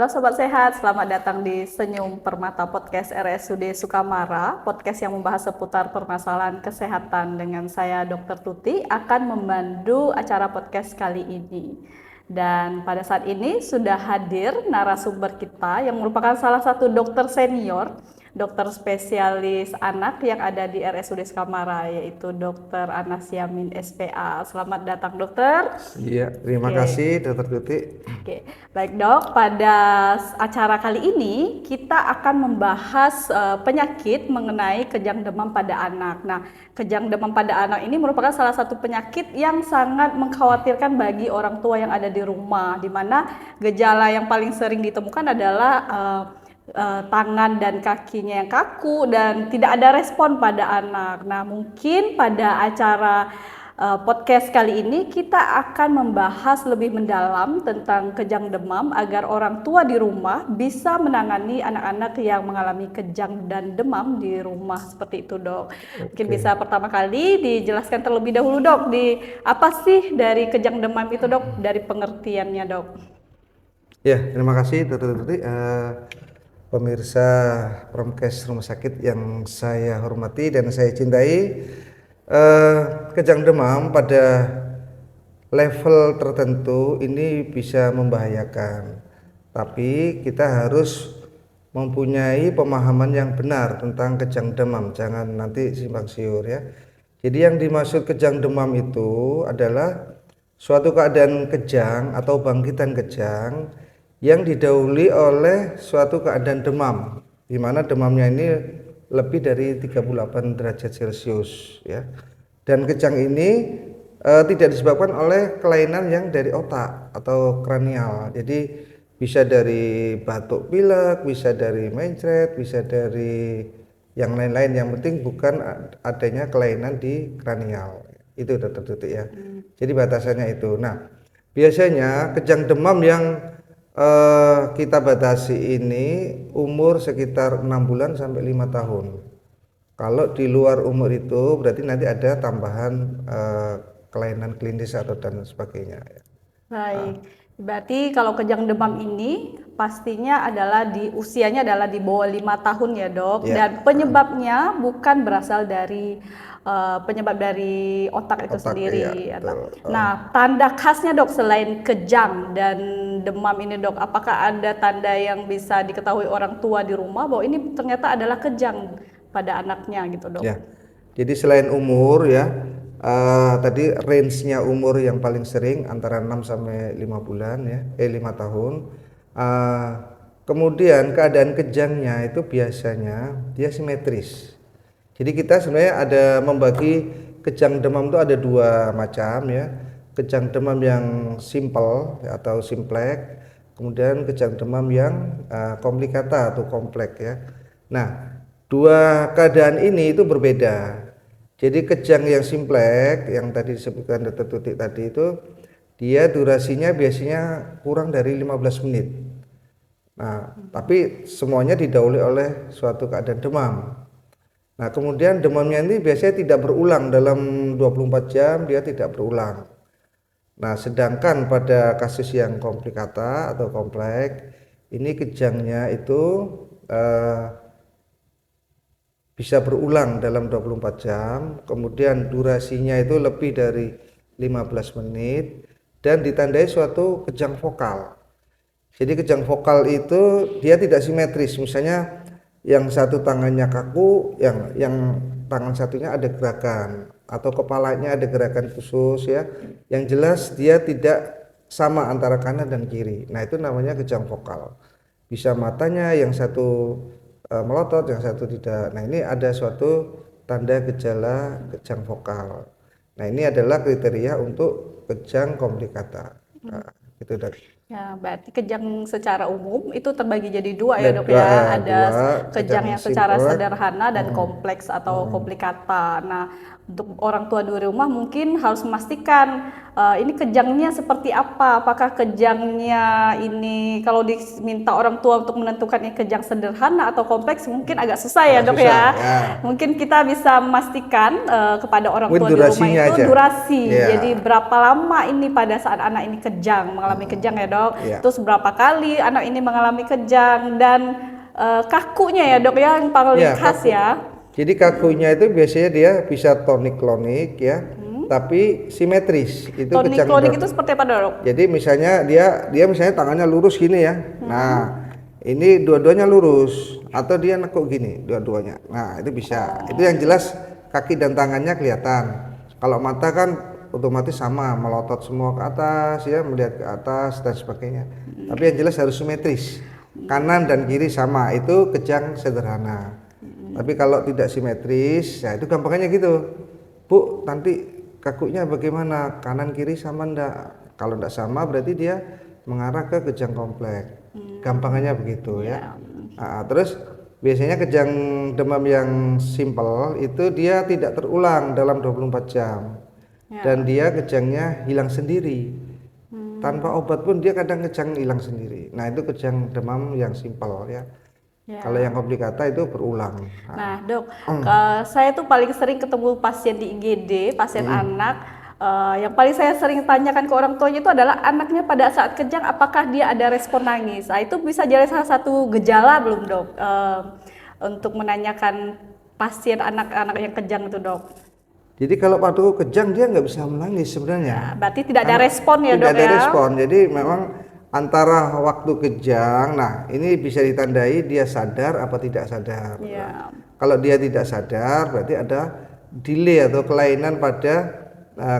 Halo Sobat Sehat, selamat datang di Senyum Permata Podcast RSUD Sukamara. Podcast yang membahas seputar permasalahan kesehatan dengan saya Dr. Tuti akan memandu acara podcast kali ini. Dan pada saat ini sudah hadir narasumber kita yang merupakan salah satu dokter senior, dokter spesialis anak yang ada di RSUD Sukamara, yaitu Dr. Anas Yamin SPA. Selamat datang dokter. Iya, terima kasih Dokter Tuti. Oke, baik dok. Pada acara kali ini kita akan membahas penyakit mengenai kejang demam pada anak. Nah, kejang demam pada anak ini merupakan salah satu penyakit yang sangat mengkhawatirkan bagi orang tua yang ada di rumah, di mana gejala yang paling sering ditemukan adalah tangan dan kakinya yang kaku dan tidak ada respon pada anak. Nah, mungkin pada acara podcast kali ini kita akan membahas lebih mendalam tentang kejang demam agar orang tua di rumah bisa menangani anak-anak yang mengalami kejang dan demam di rumah seperti itu dok. Mungkin bisa pertama kali dijelaskan terlebih dahulu dok, di apa sih dari kejang demam itu dok, dari pengertiannya dok. Ya, terima kasih Dokter Tuti. Pemirsa Promkes Rumah Sakit yang saya hormati dan saya cintai, kejang demam pada level tertentu ini bisa membahayakan, tapi kita harus mempunyai pemahaman yang benar tentang kejang demam, jangan nanti simpang siur ya. Jadi yang dimaksud kejang demam itu adalah suatu keadaan kejang atau bangkitan kejang yang didahului oleh suatu keadaan demam, di mana demamnya ini lebih dari 38 derajat Celcius ya. Dan kejang ini tidak disebabkan oleh kelainan yang dari otak atau kranial. Jadi bisa dari batuk pilek, bisa dari mencret, bisa dari yang lain-lain. Yang penting bukan adanya kelainan di kranial. Itu Dokter Tuti ya. Jadi batasannya itu. Nah, biasanya kejang demam yang kita batasi ini umur sekitar 6 bulan sampai 5 tahun. Kalau di luar umur itu berarti nanti ada tambahan kelainan klinis atau dan sebagainya. Baik, berarti kalau kejang demam ini pastinya adalah usianya adalah di bawah 5 tahun ya dok, dan penyebabnya bukan berasal dari penyebab dari otak itu sendiri. Iya, Nah, tanda khasnya dok selain kejang dan demam ini dok, apakah ada tanda yang bisa diketahui orang tua di rumah bahwa ini ternyata adalah kejang pada anaknya gitu dok? Ya, jadi selain umur ya, tadi range-nya umur yang paling sering antara 6 sampai 5 bulan ya, 5 tahun. Kemudian keadaan kejangnya itu biasanya dia simetris. Jadi kita sebenarnya ada membagi kejang demam itu ada dua macam ya. Kejang demam yang simple atau simplek, kemudian kejang demam yang komplikata atau kompleks ya. Nah, dua keadaan ini itu berbeda. Jadi kejang yang simplek yang tadi disebutkan Dr. Tuti tadi itu dia durasinya biasanya kurang dari 15 menit. Nah, tapi semuanya didahului oleh suatu keadaan demam. Nah, kemudian demamnya ini biasanya tidak berulang dalam 24 jam, dia tidak berulang. Nah, sedangkan pada kasus yang komplikata atau kompleks, ini kejangnya itu bisa berulang dalam 24 jam, kemudian durasinya itu lebih dari 15 menit, dan ditandai suatu kejang vokal. Jadi kejang vokal itu dia tidak simetris, misalnya yang satu tangannya kaku, yang tangan satunya ada gerakan, atau kepalanya ada gerakan khusus ya. Yang jelas dia tidak sama antara kanan dan kiri. Nah, itu namanya kejang vokal. Bisa matanya yang satu melotot, yang satu tidak. Nah, ini ada suatu tanda gejala kejang vokal. Nah, ini adalah kriteria untuk kejang komplikata. Nah, itu dari. Ya, berarti kejang secara umum itu terbagi jadi dua ya dok ya. Ada kejang yang secara sederhana dan kompleks atau komplikata. Nah, untuk orang tua di rumah mungkin harus memastikan ini kejangnya seperti apa. Apakah kejangnya ini kalau diminta orang tua untuk menentukan ini kejang sederhana atau kompleks mungkin agak susah ya dok ya. Mungkin kita bisa memastikan kepada orang tua di rumah itu durasi. Jadi berapa lama ini pada saat anak ini kejang, mengalami kejang ya dok. dok. Ya. Terus berapa kali anak ini mengalami kejang dan kakunya ya dok ya yang paling Ya, khas kaku. ya. Jadi kakunya itu biasanya dia bisa tonik-klonik ya, tapi simetris. Itu kejang Tonik-klonik itu seperti apa dok? Jadi misalnya dia misalnya tangannya lurus gini ya. Nah, ini dua-duanya lurus atau dia nekuk gini dua-duanya. Nah, itu bisa. Itu yang jelas kaki dan tangannya kelihatan. Kalau mata kan otomatis sama, melotot semua ke atas ya, melihat ke atas dan sebagainya. Tapi yang jelas harus simetris. Kanan dan kiri sama, itu kejang sederhana. Tapi kalau tidak simetris, ya itu gampangnya gitu. Bu, nanti kakunya bagaimana? Kanan kiri sama enggak? Kalau enggak sama berarti dia mengarah ke kejang kompleks. Gampangannya begitu ya. Nah, terus biasanya kejang demam yang simpel itu dia tidak terulang dalam 24 jam. Dan dia kejangnya hilang sendiri. Tanpa obat pun dia kadang kejang hilang sendiri. Nah, itu kejang demam yang simpel ya. Kalau yang komplikata itu berulang. Nah dok, saya tuh paling sering ketemu pasien di IGD, pasien anak. Yang paling saya sering tanyakan ke orang tuanya itu adalah anaknya pada saat kejang apakah dia ada respon nangis. Nah, itu bisa jadi salah satu gejala belum dok? Untuk menanyakan pasien anak-anak yang kejang itu dok. Jadi kalau waktu kejang dia nggak bisa menangis sebenarnya. Berarti tidak ada respon ya dok ya? Tidak ada respon. Jadi memang antara waktu kejang, nah ini bisa ditandai dia sadar apa tidak sadar. Nah, kalau dia tidak sadar berarti ada delay atau kelainan pada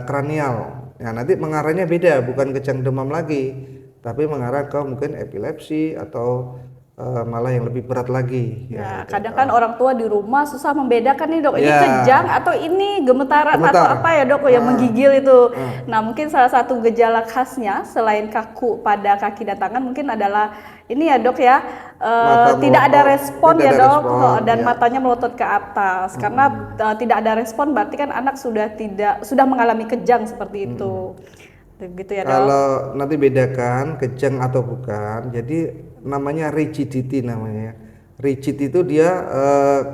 kranial. Nah, nanti mengarahnya beda, bukan kejang demam lagi, tapi mengarah ke mungkin epilepsi atau malah yang lebih berat lagi. Ya, kadang kan orang tua di rumah susah membedakan nih dok, ini kejang atau ini gemetaran atau apa ya dok yang menggigil itu. Nah mungkin salah satu gejala khasnya selain kaku pada kaki dan tangan mungkin adalah ini ya dok ya, tidak ada respon ya dok, dan matanya melotot ke atas. Karena tidak ada respon berarti kan anak sudah mengalami kejang seperti itu. Gitu ya dok. Kalau nanti bedakan kejang atau bukan, jadi namanya rigidity namanya. Rigid itu dia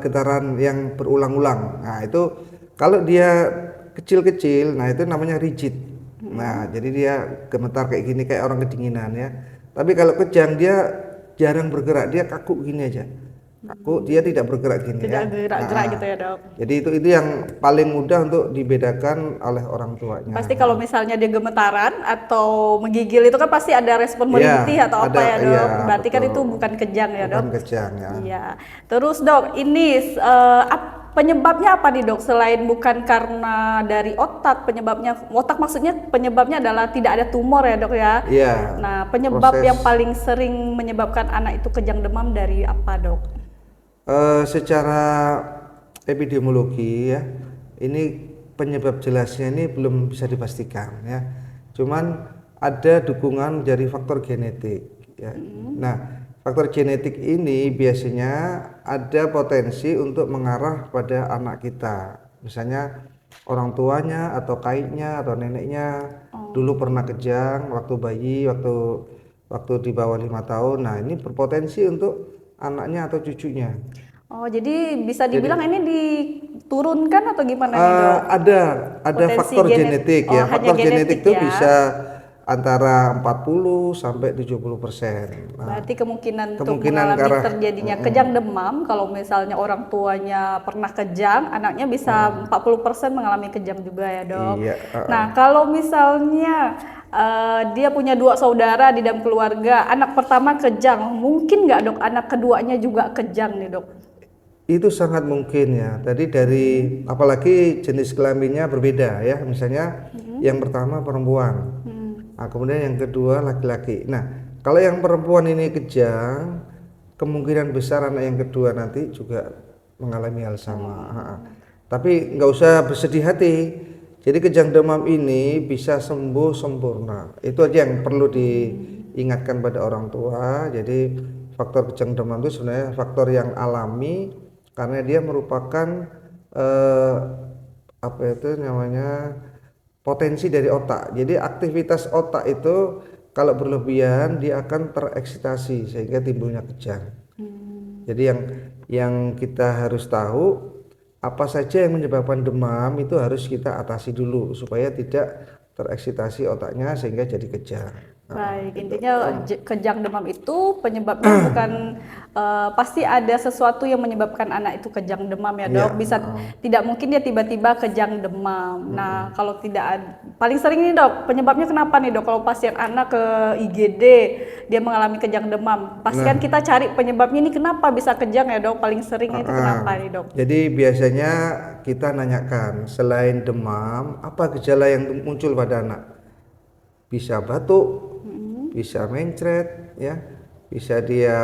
getaran yang berulang-ulang. Nah itu kalau dia kecil-kecil, nah itu namanya rigid. Nah jadi dia gemetar kayak gini kayak orang kedinginan ya. Tapi kalau kejang dia jarang bergerak, dia kaku gini aja. Kaku, dia tidak bergerak gini ya. Tidak gerak-gerak gitu ya dok. Jadi itu yang paling mudah untuk dibedakan oleh orang tuanya. Pasti kalau misalnya dia gemetaran atau menggigil itu kan pasti ada respon merintih atau apa ya dok. Berarti kan itu bukan kejang ya dok. Bukan kejang ya. Iya. Terus dok, ini penyebabnya apa nih dok? Selain bukan karena dari otak, otak maksudnya penyebabnya adalah tidak ada tumor ya dok ya. Iya. Nah penyebab yang paling sering menyebabkan anak itu kejang demam dari apa dok? Secara epidemiologi ya, ini penyebab jelasnya ini belum bisa dipastikan ya. Cuman ada dukungan dari faktor genetik ya. Nah, faktor genetik ini biasanya ada potensi untuk mengarah pada anak kita. Misalnya orang tuanya atau kakeknya atau neneknya dulu pernah kejang waktu bayi, waktu di bawah 5 tahun. Nah, ini berpotensi untuk anaknya atau cucunya. Oh, jadi bisa dibilang ini diturunkan atau gimana nih dok? Ada faktor genetik ya. Faktor genetik itu bisa antara 40 sampai 70%. Nah, berarti kemungkinan untuk mengalami terjadinya kejang demam kalau misalnya orang tuanya pernah kejang, anaknya bisa 40% mengalami kejang juga ya dok. Iya, Nah kalau misalnya dia punya 2 saudara di dalam keluarga, anak pertama kejang, mungkin nggak dok anak keduanya juga kejang nih dok? Itu sangat mungkin ya. Tadi dari apalagi jenis kelaminnya berbeda ya. Misalnya yang pertama perempuan, nah, kemudian yang kedua laki-laki. Nah kalau yang perempuan ini kejang, kemungkinan besar anak yang kedua nanti juga mengalami hal sama. Tapi nggak usah bersedih hati. Jadi kejang demam ini bisa sembuh sempurna. Itu aja yang perlu diingatkan pada orang tua. Jadi faktor kejang demam itu sebenarnya faktor yang alami karena dia merupakan apa itu namanya potensi dari otak. Jadi aktivitas otak itu kalau berlebihan dia akan tereksitasi sehingga timbulnya kejang. Jadi yang kita harus tahu apa saja yang menyebabkan demam itu harus kita atasi dulu supaya tidak tereksitasi otaknya sehingga jadi kejang. Baik, intinya kejang demam itu penyebabnya bukan pasti ada sesuatu yang menyebabkan anak itu kejang demam ya Iya, dok. Bisa tidak mungkin dia tiba-tiba kejang demam. Nah kalau tidak paling sering nih dok penyebabnya kenapa nih dok? Kalau pasien anak ke IGD dia mengalami kejang demam, pastikan Nah, kita cari penyebabnya ini kenapa bisa kejang ya dok. Paling sering itu kenapa ah, nih dok? jadi biasanya kita nanyakan selain demam, apa gejala yang muncul pada anak? Bisa batuk, bisa mencret, ya, bisa dia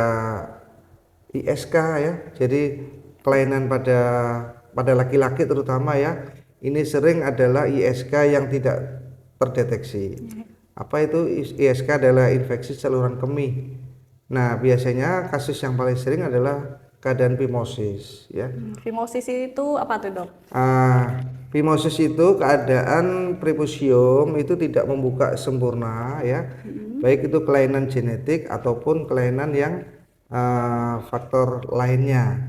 ISK ya. Jadi kelainan pada laki-laki terutama ya. Ini sering adalah ISK yang tidak terdeteksi. Apa itu ISK? Adalah infeksi saluran kemih. Nah, biasanya kasus yang paling sering adalah keadaan phimosis ya. Fimosis itu apa tuh dok? Phimosis itu keadaan prepusium itu tidak membuka sempurna ya, baik itu kelainan genetik ataupun kelainan yang faktor lainnya.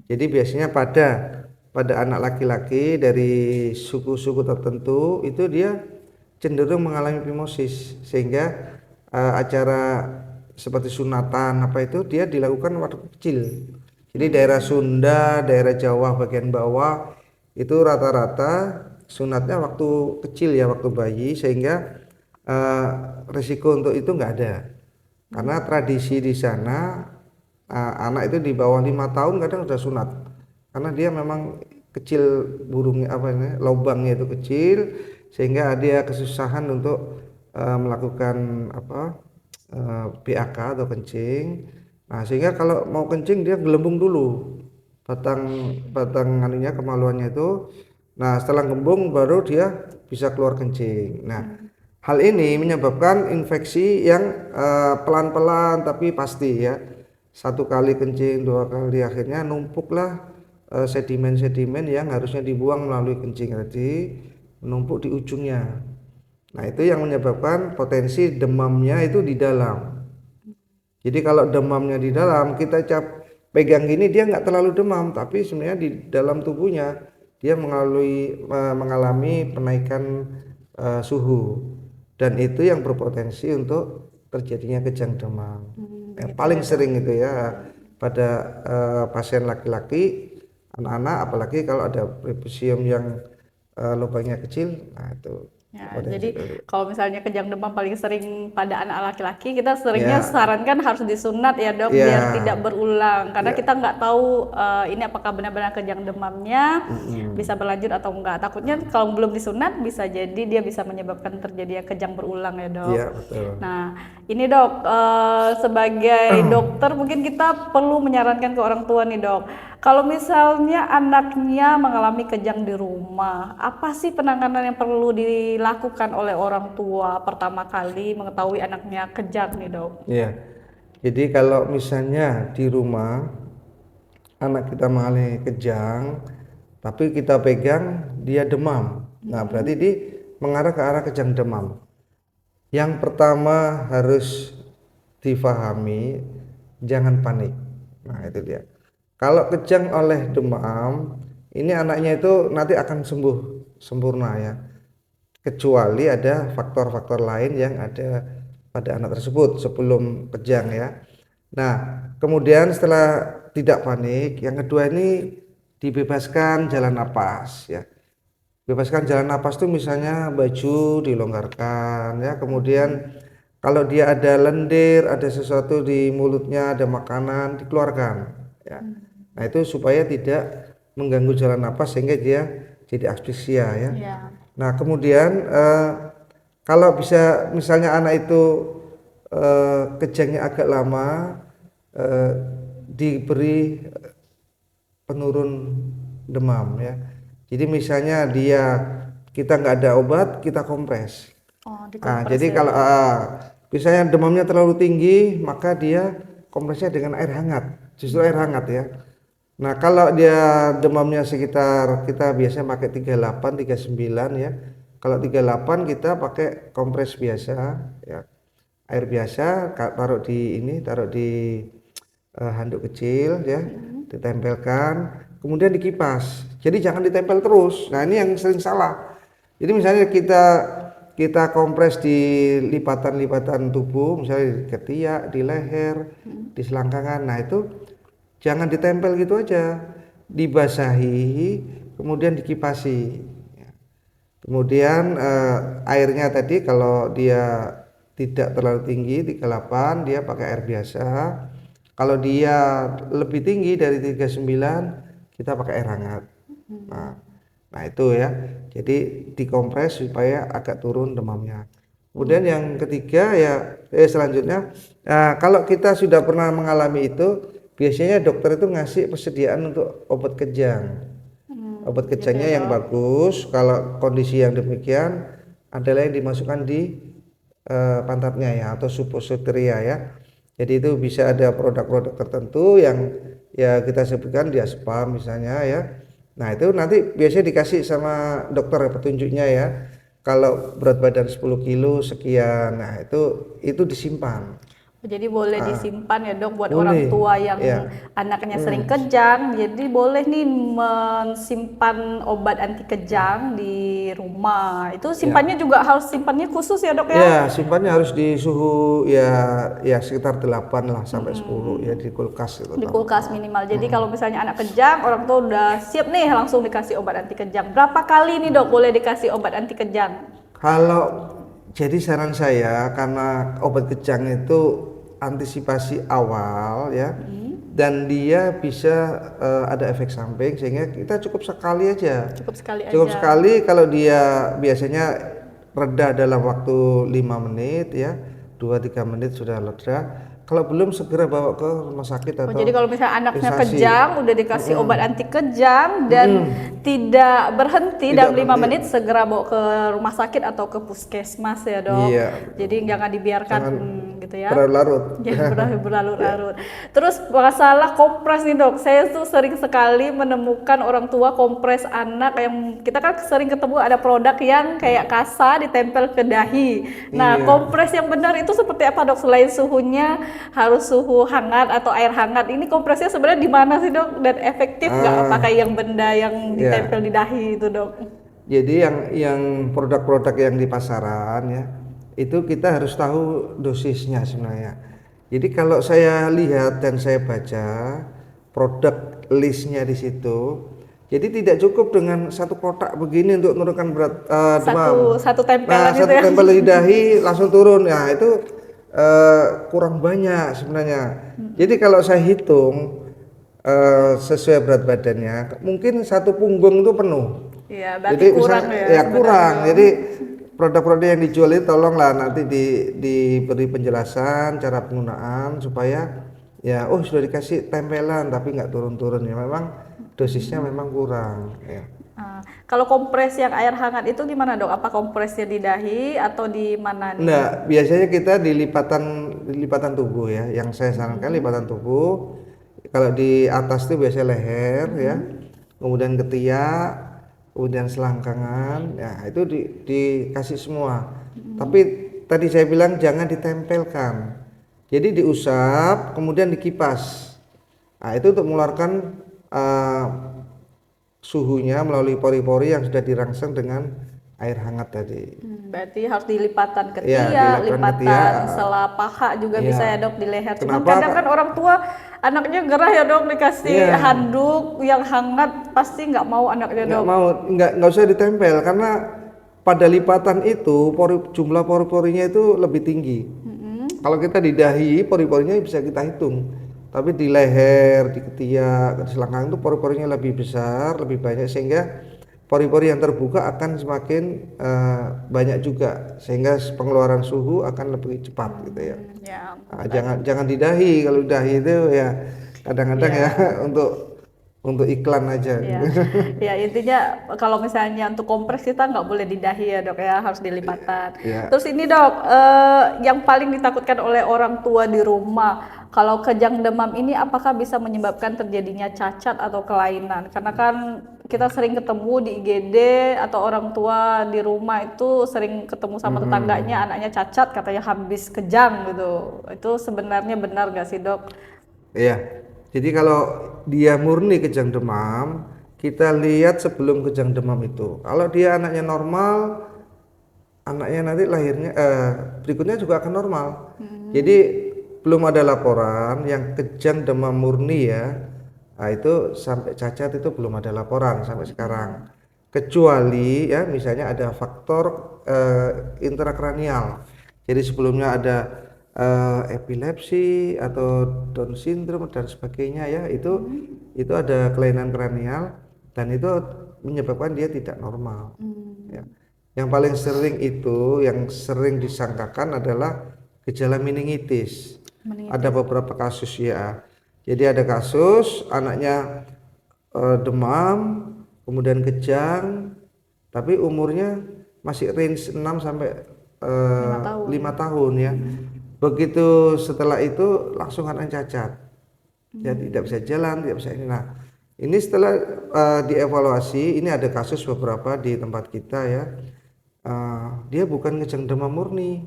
Jadi biasanya pada anak laki-laki dari suku-suku tertentu itu dia cenderung mengalami phimosis, sehingga acara seperti sunatan apa itu dia dilakukan waktu kecil. Jadi daerah Sunda, daerah Jawa bagian bawah itu rata-rata sunatnya waktu kecil ya, waktu bayi, sehingga risiko untuk itu nggak ada. Karena tradisi di sana anak itu di bawah 5 tahun kadang udah sunat. Karena dia memang kecil, burungnya apa ini, lubangnya itu kecil, sehingga dia kesusahan untuk melakukan BAK atau kencing. Nah, sehingga kalau mau kencing dia gelembung dulu batang anunya, kemaluannya itu. Nah, setelah gembung baru dia bisa keluar kencing. Nah, hal ini menyebabkan infeksi yang pelan-pelan tapi pasti ya. Satu kali kencing, dua kali, akhirnya numpuklah sedimen-sedimen yang harusnya dibuang melalui kencing tadi, menumpuk di ujungnya. Nah, itu yang menyebabkan potensi demamnya itu di dalam. Jadi kalau demamnya di dalam, kita pegang gini dia nggak terlalu demam, tapi sebenarnya di dalam tubuhnya dia mengalami penaikan suhu, dan itu yang berpotensi untuk terjadinya kejang demam. Yang paling sering itu ya pada pasien laki-laki, anak-anak, apalagi kalau ada prepusium yang lubangnya kecil, nah itu Ya, potensi jadi dulu. kalau misalnya kejang demam paling sering pada anak laki-laki, kita seringnya Ya, sarankan harus disunat ya dok, biar tidak ya, berulang. Karena ya. kita nggak tahu ini apakah benar-benar kejang demamnya Mm-mm. bisa berlanjut atau enggak. Takutnya kalau belum disunat bisa jadi dia bisa menyebabkan terjadinya kejang berulang ya dok. Iya, betul. Nah, ini dok, sebagai dokter mungkin kita perlu menyarankan ke orang tua nih dok. Kalau misalnya anaknya mengalami kejang di rumah, apa sih penanganan yang perlu dilakukan oleh orang tua pertama kali mengetahui anaknya kejang nih dok? Iya. Jadi kalau misalnya di rumah anak kita mengalami kejang, tapi kita pegang dia demam. Nah, berarti dia mengarah ke arah kejang demam. Yang pertama harus difahami, jangan panik. Nah, itu dia. Kalau kejang oleh demam, ini anaknya itu nanti akan sembuh sempurna ya. Kecuali ada faktor-faktor lain yang ada pada anak tersebut sebelum kejang ya. Nah, kemudian setelah tidak panik, yang kedua ini dibebaskan jalan napas ya. Bebaskan jalan napas tuh misalnya baju dilonggarkan ya, kemudian kalau dia ada lendir, ada sesuatu di mulutnya, ada makanan, dikeluarkan ya. Nah, itu supaya tidak mengganggu jalan napas sehingga dia jadi asfiksia ya. Ya. Nah, kemudian kalau bisa misalnya anak itu kejangnya agak lama, eh, diberi penurun demam ya. Jadi misalnya kita nggak ada obat, kita kompres. Oh, Jadi dikompres ya kalau dok. misalnya demamnya terlalu tinggi, maka dia kompresnya dengan air hangat, justru air hangat ya. Nah, kalau dia demamnya sekitar, kita biasanya pakai 38, 39 ya. Kalau 38 kita pakai kompres biasa ya. Air biasa taruh di handuk kecil ya, ditempelkan, kemudian dikipas. Jadi jangan ditempel terus. Nah, ini yang sering salah. Jadi misalnya kita kita kompres di lipatan-lipatan tubuh, misalnya di ketiak, di leher, di selangkangan. Nah itu jangan ditempel gitu aja, dibasahi, kemudian dikipasi. Kemudian airnya tadi kalau dia tidak terlalu tinggi 38, dia pakai air biasa. Kalau dia lebih tinggi dari 39, kita pakai air hangat. Nah itu ya, jadi dikompres supaya agak turun demamnya. Kemudian yang ketiga ya, selanjutnya kalau kita sudah pernah mengalami itu, biasanya dokter itu ngasih persediaan untuk obat kejang. Obat kejangnya yang bagus. Kalau kondisi yang demikian adalah yang dimasukkan di pantatnya ya, atau suppositoria ya. Jadi itu bisa ada produk-produk tertentu yang ya kita sebutkan diazepam misalnya ya. Nah itu nanti biasanya dikasih sama dokter petunjuknya ya. Kalau berat badan 10 kilo sekian, nah itu disimpan. Jadi boleh disimpan ya dok buat Boleh, orang tua yang ya. anaknya sering kejang. Jadi boleh nih mensimpan obat anti kejang di rumah. Itu simpannya juga harus simpannya khusus ya dok ya? Ya, simpannya harus di suhu ya sekitar 8 lah sampai 10 ya di kulkas gitu. Di kulkas minimal. Jadi kalau misalnya anak kejang, orang tua udah siap nih langsung dikasih obat anti kejang. Berapa kali nih dok boleh dikasih obat anti kejang? Kalau jadi saran saya, karena obat kejang itu antisipasi awal ya, dan dia bisa ada efek samping, sehingga kita cukup sekali aja. Cukup sekali Cukup aja. sekali kalau dia biasanya reda dalam waktu 5 menit ya, 2-3 menit sudah reda. Kalau belum segera bawa ke rumah sakit atau Jadi kalau misalnya anaknya instansi. kejang, udah dikasih obat anti kejang dan tidak berhenti Tidak dalam 5 berhenti. menit, segera bawa ke rumah sakit atau ke puskesmas ya dok. Iya. Jadi jangan dibiarkan gitu ya. Berlarut. Jangan berlarut-larut. Terus masalah kompres nih dok, saya tuh sering sekali menemukan orang tua kompres anak yang kita kan sering ketemu ada produk yang kayak kasa ditempel ke dahi. Nah kompres yang benar itu seperti apa dok? Selain suhunya harus suhu hangat atau air hangat, ini kompresnya sebenarnya di mana sih dok? Dan efektif nggak pakai yang benda yang ditempel di dahi itu dok? Jadi yang produk-produk yang di pasaran ya, itu kita harus tahu dosisnya sebenarnya. Jadi kalau saya lihat dan saya baca produk listnya di situ, jadi tidak cukup dengan satu kotak begini untuk menurunkan berat demam. Satu tempelan itu Satu ya? tempel di dahi langsung turun. Ya itu kurang banyak sebenarnya. Jadi kalau saya hitung sesuai berat badannya, mungkin satu punggung itu penuh. Iya, berarti Jadi kurang misalnya, ya kurang. Jadi produk-produk yang dijual itu tolonglah nanti diberi penjelasan cara penggunaan supaya ya sudah dikasih tempelan tapi nggak turun-turun ya, memang dosisnya memang kurang ya. Kalau kompres yang air hangat itu gimana dok? Apa kompresnya di dahi atau di mana nih? Nah, biasanya kita di lipatan tubuh ya. Yang saya sarankan lipatan tubuh. Kalau di atas itu biasanya leher ya, kemudian ketiak, kemudian selangkangan. Ya, itu dikasih semua. Tapi tadi saya bilang jangan ditempelkan. Jadi diusap, kemudian dikipas. Nah, itu untuk mengeluarkan suhunya melalui pori-pori yang sudah dirangsang dengan air hangat tadi. Berarti harus di lipatan ketiak, Iya, lipatan lipatan ketiak. sela paha juga Iya. bisa ya dok, di leher. Cuman Kenapa, kadang Kak? kan orang tua anaknya gerah ya dok, dikasih Iya. handuk yang hangat pasti nggak mau anaknya Nggak dok. mau, nggak usah ditempel karena pada lipatan itu jumlah pori-porinya itu lebih tinggi. Kalau kita di dahi pori-porinya bisa kita hitung, tapi di leher, di ketiak, di selangkangan itu pori-porinya lebih besar, lebih banyak, sehingga pori-pori yang terbuka akan semakin banyak juga, sehingga pengeluaran suhu akan lebih cepat gitu ya. Ya, Jangan di dahi. Kalau di dahi itu ya kadang-kadang ya untuk iklan aja. ya, ya intinya kalau misalnya untuk kompres kita nggak boleh di dahi ya dok ya, harus di lipatan. Iya. Terus ini dok, yang paling ditakutkan oleh orang tua di rumah, kalau kejang demam ini apakah bisa menyebabkan terjadinya cacat atau kelainan? Karena kan kita sering ketemu di IGD atau orang tua di rumah itu sering ketemu sama tetangganya anaknya cacat, katanya habis kejang gitu. Itu sebenarnya benar nggak sih dok? Iya. Jadi kalau dia murni kejang demam, kita lihat sebelum kejang demam itu. Kalau dia anaknya normal, anaknya nanti lahirnya berikutnya juga akan normal. Jadi belum ada laporan yang kejang demam murni ya. Nah, itu sampai cacat itu belum ada laporan sampai sekarang. Kecuali ya misalnya ada faktor intrakranial. Jadi sebelumnya ada epilepsi atau Down syndrome dan sebagainya ya, itu ada kelainan kranial dan itu menyebabkan dia tidak normal. Ya. Yang paling sering itu, yang sering disangkakan adalah gejala meningitis. Ada beberapa kasus ya. Jadi ada kasus anaknya demam, kemudian kejang, tapi umurnya masih range 6 sampai 5 tahun ya. Begitu setelah itu langsung anak cacat. Ya tidak bisa jalan, tidak bisa ini. Nah, ini setelah dievaluasi, ini ada kasus beberapa di tempat kita ya. Dia bukan kejang demam murni,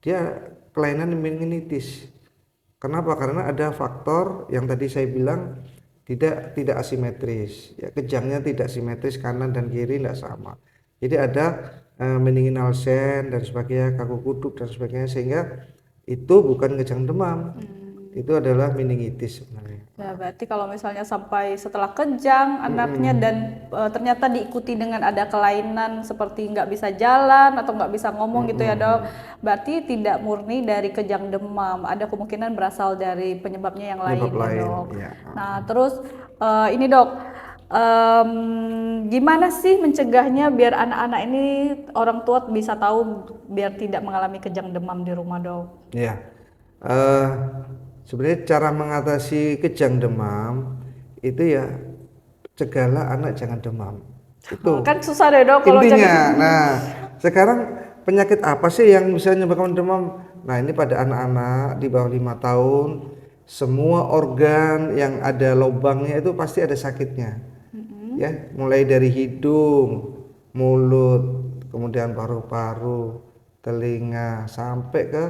dia kelainan meningitis. Kenapa? Karena ada faktor yang tadi saya bilang tidak asimetris. Ya, kejangnya tidak simetris kanan dan kiri tidak sama. Jadi ada meninginal sen dan sebagainya, kaku kuduk dan sebagainya, sehingga itu bukan kejang demam. Itu adalah meningitis sebenarnya. Ya, berarti kalau misalnya sampai setelah kejang anaknya dan ternyata diikuti dengan ada kelainan seperti nggak bisa jalan atau nggak bisa ngomong gitu ya dok, berarti tidak murni dari kejang demam, ada kemungkinan berasal dari penyebabnya yang lain ya dok. Ya. Nah terus ini dok, gimana sih mencegahnya biar anak-anak ini orang tua bisa tahu biar tidak mengalami kejang demam di rumah dok? Ya. Sebenarnya cara mengatasi kejang demam itu ya cegahlah anak jangan demam. Itu kan susah deh dok kalau intinya. Nah, sekarang penyakit apa sih yang bisa menyebabkan demam? Nah, ini pada anak-anak di bawah 5 tahun, semua organ yang ada lubangnya itu pasti ada sakitnya. Ya, mulai dari hidung, mulut, kemudian paru-paru, telinga sampai ke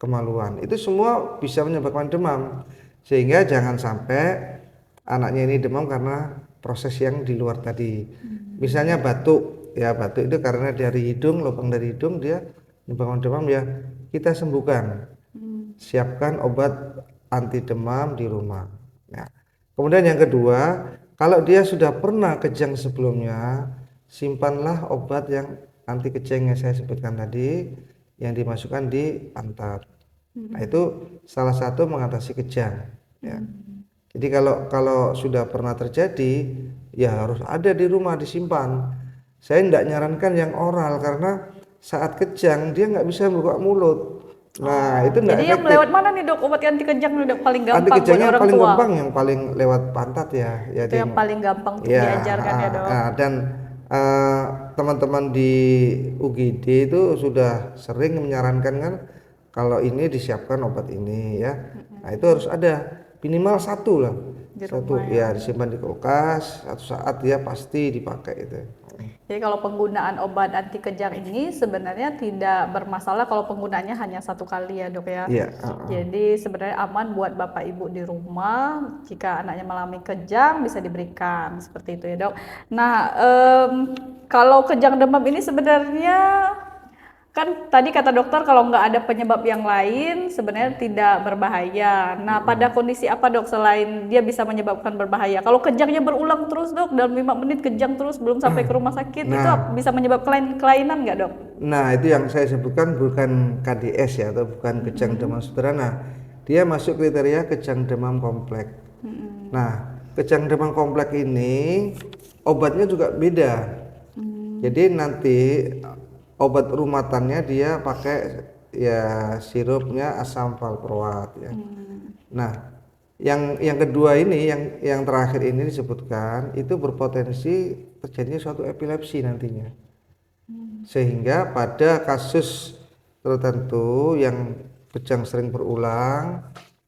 kemaluan, itu semua bisa menyebabkan demam, sehingga jangan sampai anaknya ini demam karena proses yang di luar tadi. Misalnya batuk, ya batuk itu karena dari hidung, lubang dari hidung dia menyebabkan demam, ya kita sembuhkan. Siapkan obat anti demam di rumah. Nah, kemudian yang kedua, kalau dia sudah pernah kejang sebelumnya, simpanlah obat yang anti kejang yang saya sebutkan tadi, yang dimasukkan di pantat. Nah, itu salah satu mengatasi kejang ya. Jadi kalau sudah pernah terjadi ya harus ada di rumah disimpan. Saya tidak nyarankan yang oral karena saat kejang dia nggak bisa buka mulut. Nah, itu enggak jadi efektif. yang lewat mana nih dok obat anti kejang dok paling gampang Anti kejangnya buat orang paling tua? gampang yang paling lewat pantat ya. Itu yang paling gampang untuk diajarkan ya dok. Dan teman-teman di UGD itu sudah sering menyarankan kan kalau ini disiapkan obat ini ya. Nah, itu harus ada minimal satu lah. Satu ya disimpan di kulkas, satu saat dia pasti dipakai itu. Jadi kalau penggunaan obat anti kejang ini sebenarnya tidak bermasalah kalau penggunaannya hanya satu kali ya dok ya. Iya. Jadi sebenarnya aman buat bapak ibu di rumah jika anaknya mengalami kejang bisa diberikan seperti itu ya dok. Nah kalau kejang demam ini sebenarnya kan tadi kata dokter kalau nggak ada penyebab yang lain sebenarnya tidak berbahaya. Nah pada kondisi apa dok selain dia bisa menyebabkan berbahaya? Kalau kejangnya berulang terus dok dalam 5 menit kejang terus belum sampai ke rumah sakit, itu bisa menyebabkan kelainan nggak dok? Nah itu yang saya sebutkan bukan KDS ya, atau bukan kejang demam sederhana. Dia masuk kriteria kejang demam kompleks. Nah kejang demam kompleks ini obatnya juga beda. Jadi nanti obat rumatannya dia pakai ya sirupnya asam valproat ya. Nah, yang kedua ini yang terakhir ini disebutkan itu berpotensi terjadinya suatu epilepsi nantinya. Sehingga pada kasus tertentu yang kejang sering berulang,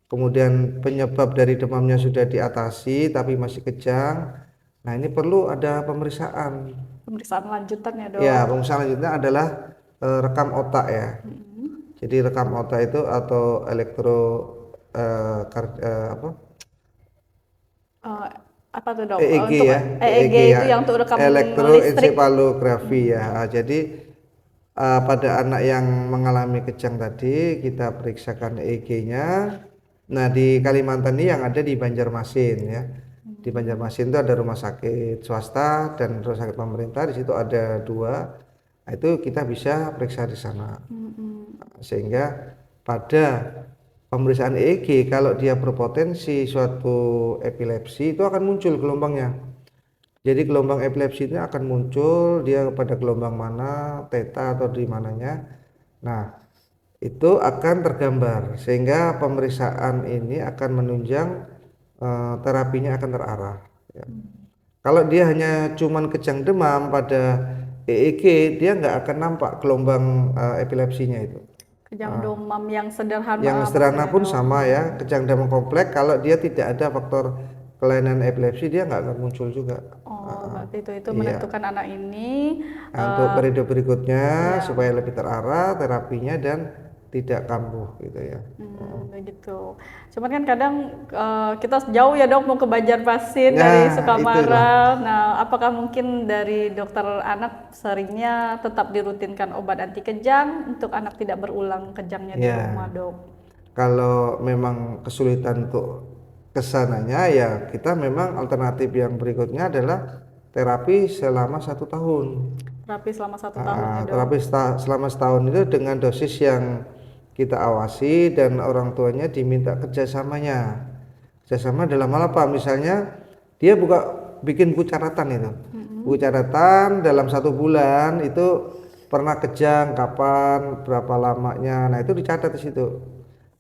kemudian penyebab dari demamnya sudah diatasi tapi masih kejang, nah ini perlu ada pemeriksaan. Pemeriksaan lanjutan ya dok? Ya, pemeriksaan lanjutan adalah rekam otak ya. Jadi rekam otak itu atau apa tuh dok? EEG untuk ya. EEG itu yang untuk rekam listrik. Elektroensefalografi ya. Jadi pada anak yang mengalami kejang tadi kita periksakan EEG-nya. Nah di Kalimantan ini yang ada di Banjarmasin ya. Di Banjarmasin itu ada rumah sakit swasta dan rumah sakit pemerintah. Di situ ada 2. Nah, itu kita bisa periksa di sana. Sehingga pada pemeriksaan EEG kalau dia berpotensi suatu epilepsi itu akan muncul gelombangnya. Jadi gelombang epilepsi ini akan muncul dia pada gelombang mana, theta atau di mananya. Nah, itu akan tergambar sehingga pemeriksaan ini akan menunjang terapinya akan terarah. Ya. Kalau dia hanya cuman kejang demam pada EEG, dia nggak akan nampak gelombang epilepsinya itu. Kejang demam yang sederhana Yang sederhana pun sama ya, kejang demam kompleks kalau dia tidak ada faktor kelainan epilepsi dia nggak akan muncul juga. Oh, berarti itu Iya. menentukan anak ini Nah, untuk periode berikutnya iya. supaya lebih terarah terapinya dan tidak kambuh gitu ya. Begitu. Cuman kan kadang kita jauh ya dok mau ke Banjarmasin dari Nah, Sukamara. Nah, apakah mungkin dari dokter anak seringnya tetap dirutinkan obat anti kejang untuk anak tidak berulang kejangnya di Ya, rumah dok? kalau memang kesulitan untuk kesananya ya kita memang alternatif yang berikutnya adalah terapi selama 1 tahun. Terapi selama 1 tahun ya dok. Terapi selama setahun itu dengan dosis yang kita awasi dan orang tuanya diminta kerjasamanya. Kerjasama dalam hal apa? Misalnya dia bikin buku catatan itu. Buku catatan dalam 1 bulan itu pernah kejang kapan, berapa lamanya. Nah itu dicatat di situ.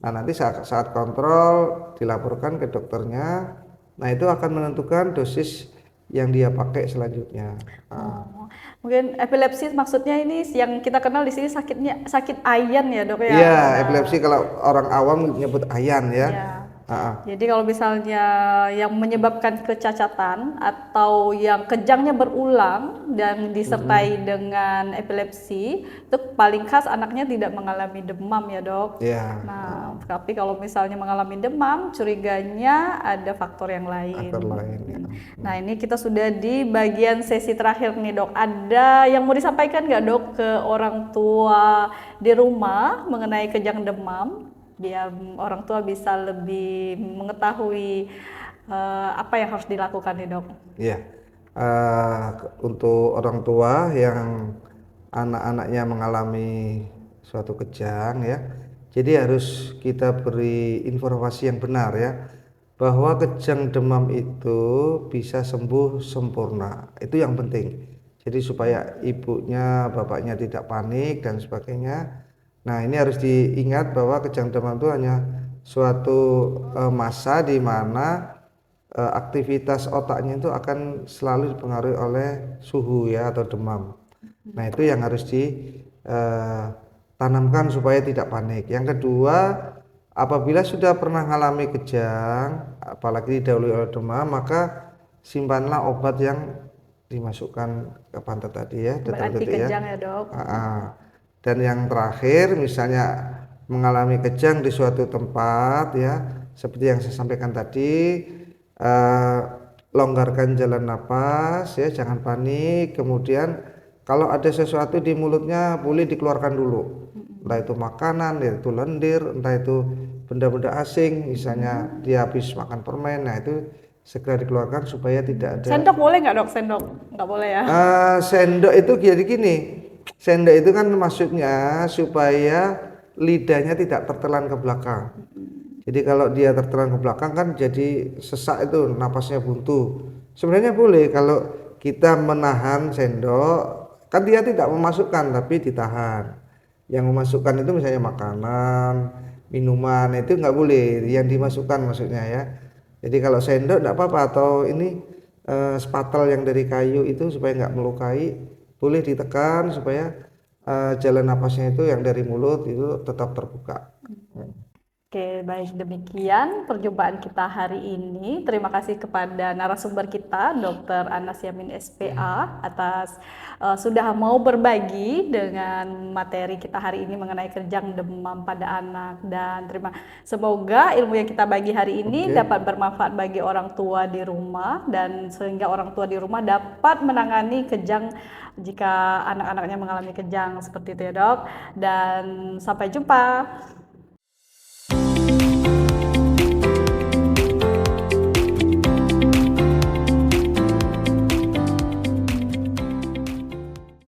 Nah nanti saat kontrol dilaporkan ke dokternya. Nah itu akan menentukan dosis yang dia pakai selanjutnya. Mungkin epilepsi maksudnya ini yang kita kenal di sini sakit ayan ya dok ya? Iya, epilepsi kalau orang awam nyebut ayan ya. Iya. Jadi kalau misalnya yang menyebabkan kecacatan atau yang kejangnya berulang dan disertai dengan epilepsi, itu paling khas anaknya tidak mengalami demam ya dok. Iya. Nah, tapi kalau misalnya mengalami demam, curiganya ada faktor yang lain. Faktor lain. Ya. Nah ini kita sudah di bagian sesi terakhir nih dok. Ada yang mau disampaikan nggak dok ke orang tua di rumah mengenai kejang demam? Biar orang tua bisa lebih mengetahui apa yang harus dilakukan nih dok. Iya. Untuk orang tua yang anak-anaknya mengalami suatu kejang ya, jadi harus kita beri informasi yang benar ya, bahwa kejang demam itu bisa sembuh sempurna. Itu yang penting. Jadi supaya ibunya, bapaknya tidak panik dan sebagainya. Nah ini harus diingat bahwa kejang demam itu hanya suatu masa di mana aktivitas otaknya itu akan selalu dipengaruhi oleh suhu ya atau demam. Nah itu yang harus ditanamkan supaya tidak panik. Yang kedua, apabila sudah pernah mengalami kejang, apalagi didahului oleh demam, maka simpanlah obat yang dimasukkan ke pantat tadi ya, Anti kejang ya dok. Dan yang terakhir misalnya mengalami kejang di suatu tempat ya, seperti yang saya sampaikan tadi, longgarkan jalan napas ya, jangan panik. Kemudian kalau ada sesuatu di mulutnya boleh dikeluarkan dulu, entah itu makanan, entah itu lendir, entah itu benda-benda asing, misalnya dia habis makan permen, nah itu segera dikeluarkan supaya tidak ada. Sendok boleh nggak dok? Sendok nggak boleh ya? Sendok itu jadi gini, sendok itu kan maksudnya supaya lidahnya tidak tertelan ke belakang. Jadi kalau dia tertelan ke belakang kan jadi sesak itu, napasnya buntu. Sebenarnya boleh kalau kita menahan sendok, kan dia tidak memasukkan tapi ditahan. Yang memasukkan itu misalnya makanan, minuman, itu nggak boleh, yang dimasukkan maksudnya ya. Jadi kalau sendok nggak apa-apa, atau ini spatel yang dari kayu itu supaya nggak melukai, boleh ditekan supaya jalan napasnya itu yang dari mulut itu tetap terbuka. Oke, baik demikian perjumpaan kita hari ini. Terima kasih kepada narasumber kita, Dr. Anas Yamin SPA, atas sudah mau berbagi dengan materi kita hari ini mengenai kejang demam pada anak. Dan semoga ilmu yang kita bagi hari ini dapat bermanfaat bagi orang tua di rumah, dan sehingga orang tua di rumah dapat menangani kejang jika anak-anaknya mengalami kejang seperti itu ya, Dok. Dan sampai jumpa.